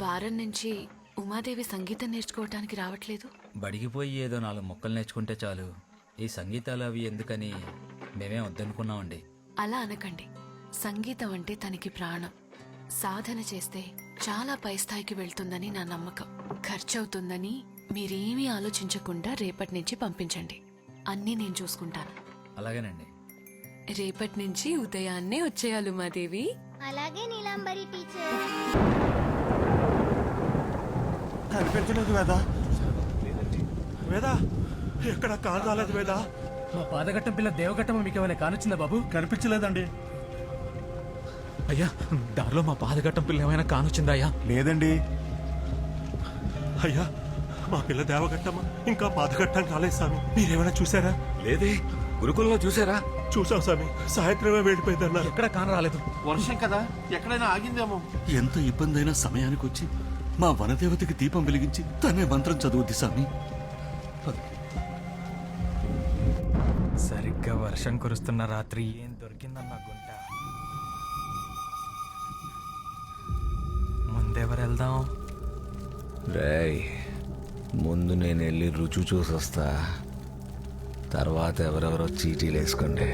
వారం నుంచి ఉమాదేవి సంగీతం నేర్చుకోవటానికి రావట్లేదు. బడిగిపోయి ఏదో 4 మొక్కలు నేర్చుకుంటే చాలు, ఈ సంగీతాలు అవి ఎందుకని మేమే వద్దనుకున్నామండి. అలా అనకండి. సంగీతం అంటే తనకి ప్రాణం. సాధన చేస్తే చాలా పై స్థాయికి వెళ్తుందని నా నమ్మకం. ఖర్చవుతుందని మీరేమీ ఆలోచించకుండా రేపటి నుంచి పంపించండి. అన్నీ నేను చూసుకుంటాను. అలాగేనండి. రేపటి నుంచి ఉదయాన్నే వచ్చేయాలి ఉమాదేవి. అలాగే నీలాంబరి టీచర్. కనిపించలేదు వేదా. వేదా ఎక్కడ కాలు రాలేదు వేదా. మా పాదఘట్టం పిల్ల దేవఘట్టం మీకు ఏమైనా కానొచ్చిందా బాబు? కనిపించలేదండి. అయ్యా, దారిలో మా పాదఘట్టం పిల్ల ఏమైనా కానొచ్చిందా అయ్యా? లేదండి. అయ్యా, మా పిల్ల దేవఘట్టం ఇంకా పాదఘట్టం కాలేదు స్వామి. మీరేమైనా చూసారా? లేదే. గురుకులంలో చూసారా? చూసాం స్వామి. సాయంత్రమే వెళ్ళిపోయిందన్నారు. ఎక్కడ కాన రాలేదు. వర్షం కదా, ఎక్కడైనా ఆగిందేమో. ఎంత ఇబ్బంది అయినా సమయానికి వచ్చి మా వనదేవతకి దీపం వెలిగించి తనే మంత్రం చదువుద్ది స్వామి. సరిగ్గా వర్షం కురుస్తున్న రాత్రి ఏం దొరికిందన్న గుంట. ముందెవరు వెళ్దాం? రేయ్, ముందు నేను వెళ్ళి రుచి చూసొస్తా. తర్వాత ఎవరెవరో చీటీలు వేసుకోండి.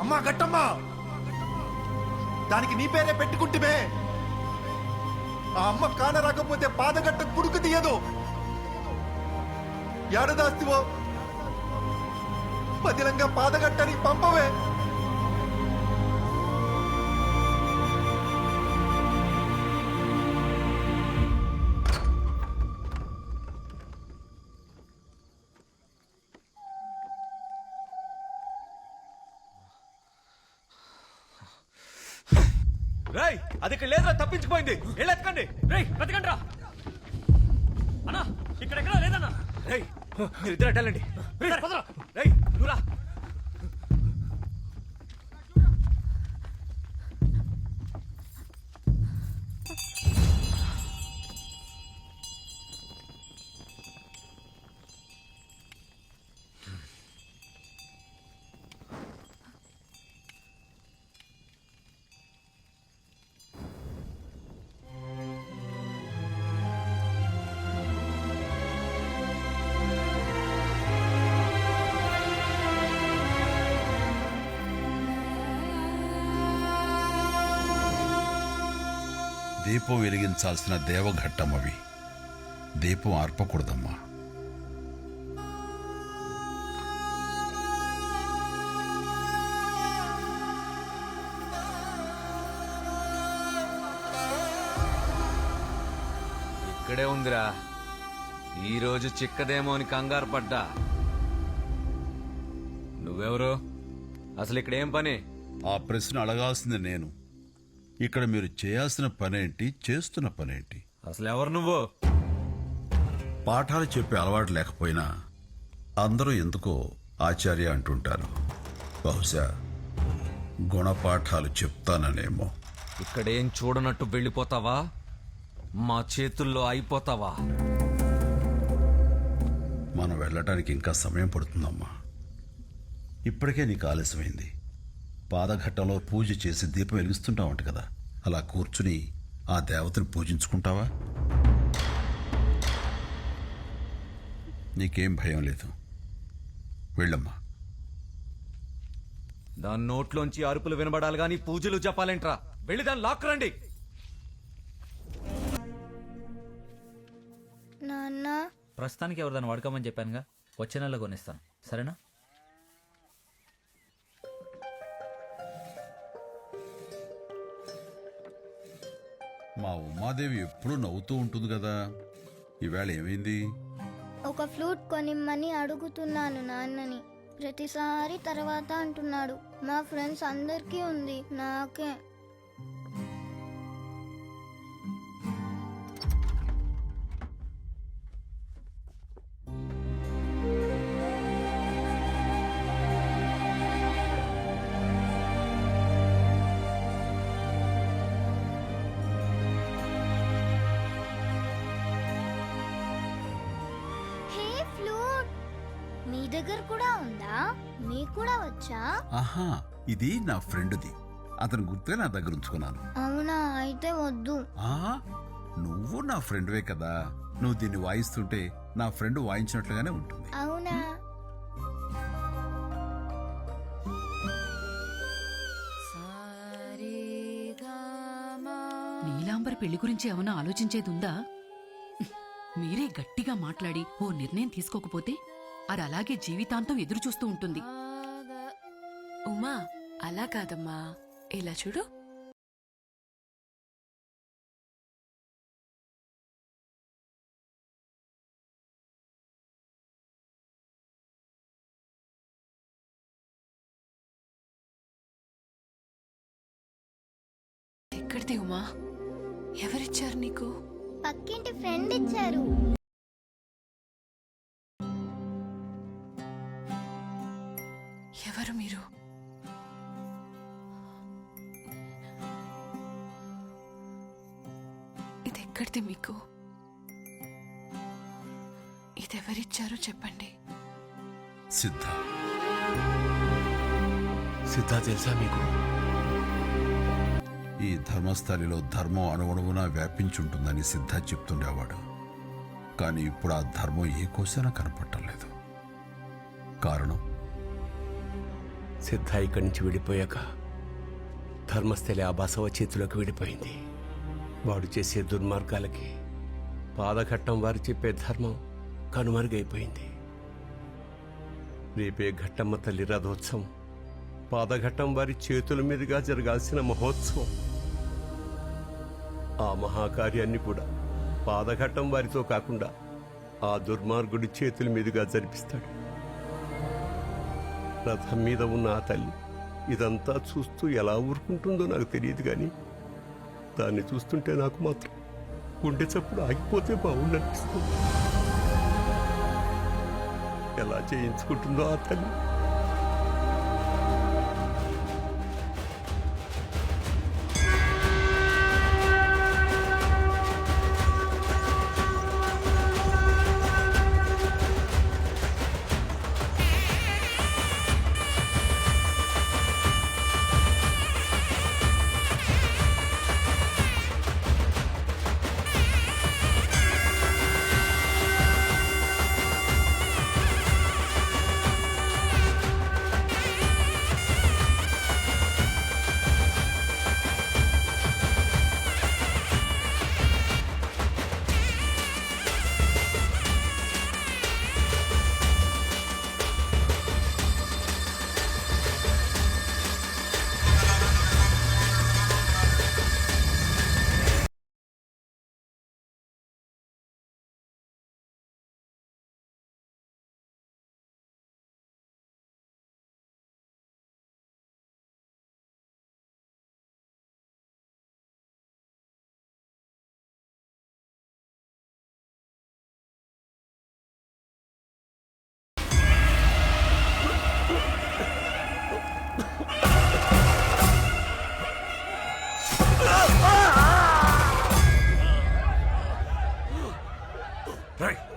అమ్మా గట్టమ్మా, దానికి నీ పేరే పెట్టుకుంటుమే. ఆ అమ్మ కాన రాకపోతే పాదగట్ట కుడుకు తీయదు. ఏడదాస్తివో పదిలంగా పాదగట్టని పంపవే. రేయ్, అది ఇక్కడ లేదురా, తప్పించిపోయింది. వెళ్ళెత్తుకండి. రేయ్, వెతకండి రా. అన్నా, ఇక్కడెక్కడ లేదన్నా. రేయ్, మీరిద్దరు అట్టాలండి. రేయ్, నువ్వురా. దీపం వెలిగించాల్సిన దేవఘట్టం అవి. దీపం ఆర్పకూడదమ్మా. ఇక్కడే ఉందిరా. ఈరోజు చిక్కదేమో అని కంగారు పడ్డా. నువ్వెవరు? అసలు ఇక్కడ ఏం పని? ఆ ప్రశ్న అడగాల్సింది నేను. ఇక్కడ మీరు చేయాల్సిన పనేంటి, చేస్తున్న పనేంటి? అసలు ఎవరు నువ్వు? పాఠాలు చెప్పే అలవాటు లేకపోయినా అందరూ ఎందుకో ఆచార్య అంటుంటారు. బహుశా గుణపాఠాలు చెప్తాననేమో. ఇక్కడేం చూడనట్టు వెళ్ళిపోతావా? మా చేతుల్లో అయిపోతావా? మనం వెళ్ళటానికి ఇంకా సమయం పడుతుందమ్మా. ఇప్పటికే నీకు ఆలస్యమైంది. పాదఘట్టంలో పూజ చేసి దీపం వెలిగిస్తుంటావంట కదా, అలా కూర్చుని ఆ దేవతని పూజించుకుంటావా? నీకేం భయం లేదు. వెళ్ళమ్మా. దాని నోట్లోంచి అరుపులు వినబడాలి గాని పూజలు చెప్పాలేంట్రా? వెళ్ళి దాన్ని లాక్కరండి. నాన్న, ప్రస్తుతానికి ఎవరిదాన్ని వాడుకోమని చెప్పానుగా, వచ్చే నెలలో కొనిస్తాను. సరేనా? మా ఉమాదేవి ఎప్పుడూ నవ్వుతూ ఉంటుంది కదా, ఈవేళ ఏమైంది? ఒక ఫ్లూట్ కొనిమ్మని అడుగుతున్నాను నాన్నని. ప్రతిసారి తర్వాత అంటున్నాడు. మా ఫ్రెండ్స్ అందరికీ ఉంది, నాకే. మీ దగ్గర కూడా ఉందా? మీకు కూడా వచ్చా? ఆహా, ఇది నా ఫ్రెండ్ది. అతను గుర్తుగా నా దగ్గర ఉంచుకున్నాను. అవునా? అయితే వద్దు. ఆ, నువ్వు నా ఫ్రెండ్వే కదా. నువ్వు దీన్ని వాయిస్తుంటే నా ఫ్రెండ్ వాయించినట్లుగానే ఉంటుంది. అవునా? నీలాంబరి పెళ్లి గురించి ఏమైనా ఆలోచించేదుందా? మీరే గట్టిగా మాట్లాడి ఓ నిర్ణయం తీసుకోకపోతే అది అలాగే జీవితాంతం ఎదురు చూస్తూ ఉంటుంది. ఉమా, అలా కాదమ్మా, ఇలా చూడు. ఎక్కడిది ఉమా? ఎవరిచ్చారు నీకు? పక్కింటి ఫ్రెండ్ ఇచ్చారు. ఎవరు మీరు? ఇది ఎక్కడిది మీకు? ఇదెవరిచ్చారో చెప్పండి. సిద్ధ. సిద్ధ తెలుసా మీకు? ఈ ధర్మస్థలిలో ధర్మం అణువణువునా వ్యాపించుంటుందని సిద్ధ చెప్తుండేవాడు. కానీ ఇప్పుడు ఆ ధర్మం ఏ కోసైనా కనపడటం లేదు. కారణం? సిద్ధ ఇక్కడి నుంచి విడిపోయాక ధర్మస్థలి ఆ బసవ చేతిలోకి విడిపోయింది. వాడు చేసే దుర్మార్గాలకి పాదఘట్టం వారు చెప్పే ధర్మం కనుమరుగైపోయింది. రేపే ఘట్టమ్మ తల్లి రథోత్సవం పాదఘట్టం వారి చేతుల మీదుగా జరగాల్సిన మహోత్సవం. ఆ మహాకార్యాన్ని కూడా పాదఘట్టం వారితో కాకుండా ఆ దుర్మార్గుడి చేతుల మీదుగా జరిపిస్తాడు. రథం మీద ఉన్న ఆ తల్లి ఇదంతా చూస్తూ ఎలా ఊరుకుంటుందో నాకు తెలియదు, కానీ దాన్ని చూస్తుంటే నాకు మాత్రం గుండె చప్పుడు ఆగిపోతే బాగుండనిపిస్తుంది. ఎలా చేయించుకుంటుందో ఆ తల్లి.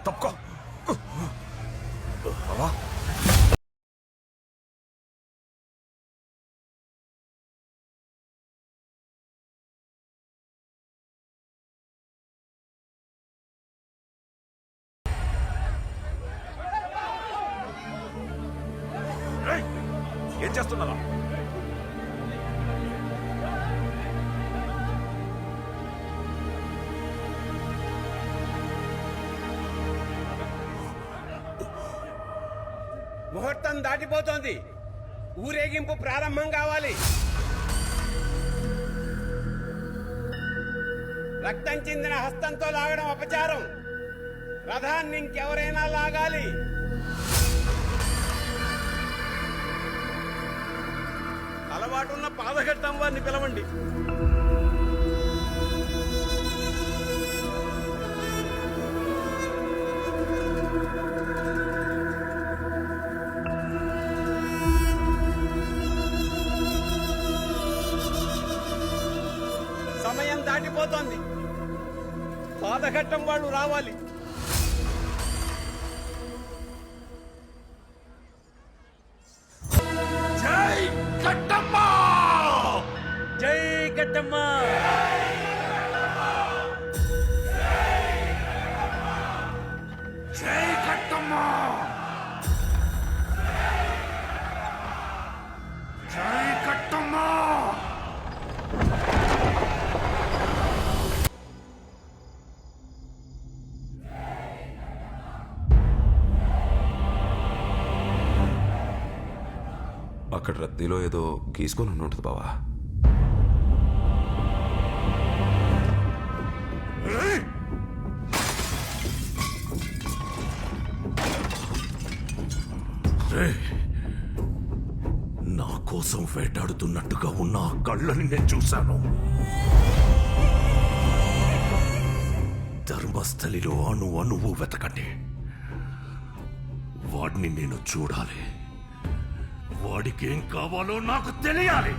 తప్పుకో. ఏం చేస్తున్నారా? ముహూర్తం దాటిపోతోంది. ఊరేగింపు ప్రారంభం కావాలి. రక్తం చెందిన హస్తంతో లాగడం అపచారం. రథాన్ని ఇంకెవరైనా లాగాలి. అలవాటున్న పాదఘట్టం వారిని పిలవండి. సమయం దాటిపోతోంది. పాదఘట్టం వాళ్ళు రావాలి. కట్టమ్మ జై కట్టమ్మ జై కట్టమ్మ అక్కడ రద్దీలో ఏదో గీసుకొని ఉంటుంది బావా. నా కోసం వేటాడుతున్నట్టుగా ఉన్న ఆ కళ్ళని నేను చూశాను. ధర్మస్థలిలో అణువు వెతకండి. వాడిని నేను చూడాలి. వాడికి ఏం కావాలో నాకు తెలియాలి.